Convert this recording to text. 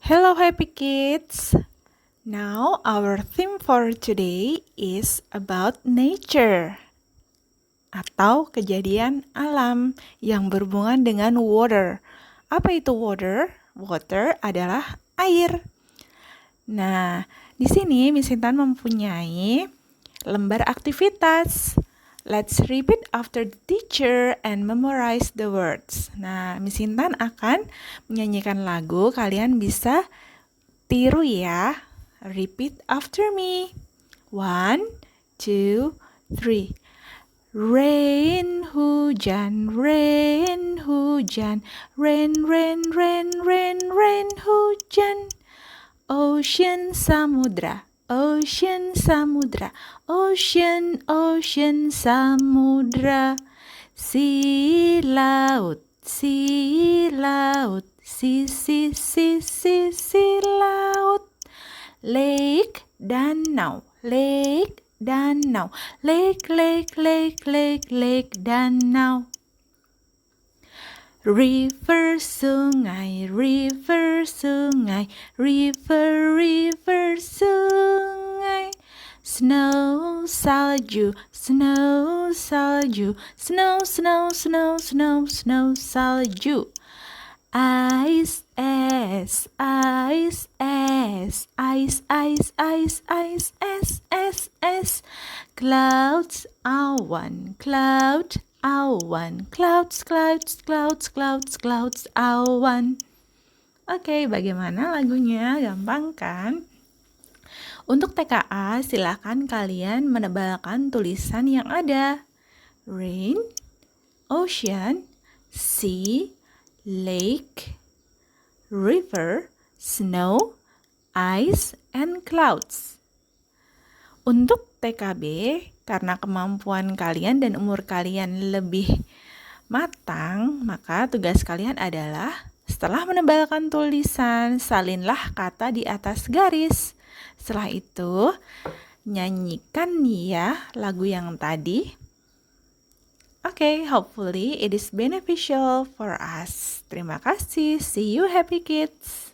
Hello happy kids! Now our theme for today is about nature atau kejadian alam yang berhubungan dengan water. Apa itu water? Water adalah air. Nah, di sini Miss Intan mempunyai lembar aktivitas. Let's repeat after the teacher and memorize the words. Nah, Miss Intan akan menyanyikan lagu, kalian bisa tiru ya. Repeat after me. 1, 2, 3. Rain hujan, rain hujan, rain rain rain rain rain hujan. Ocean samudra, ocean samudra, ocean ocean samudra. Sea laut, sea laut, sea sea sea sea sea laut. Lake danau, lake danau, lake lake lake lake lake danau. River sungai, river sungai, river river sungai. Snow salju, snow salju, snow snow snow snow snow salju. Ice es, ice es, ice ice ice ice es. Clouds awan, cloud awan, clouds clouds clouds clouds clouds awan. Oke, bagaimana lagunya? Gampang kan? Untuk TKA, silakan kalian menebalkan tulisan yang ada. Rain, ocean, sea, lake, river, snow, ice, and clouds. Untuk TKB, karena kemampuan kalian dan umur kalian lebih matang, maka tugas kalian adalah setelah menebalkan tulisan, salinlah kata di atas garis. Setelah itu, nyanyikan ya lagu yang tadi. Okay, hopefully it is beneficial for us. Terima kasih. See you happy kids.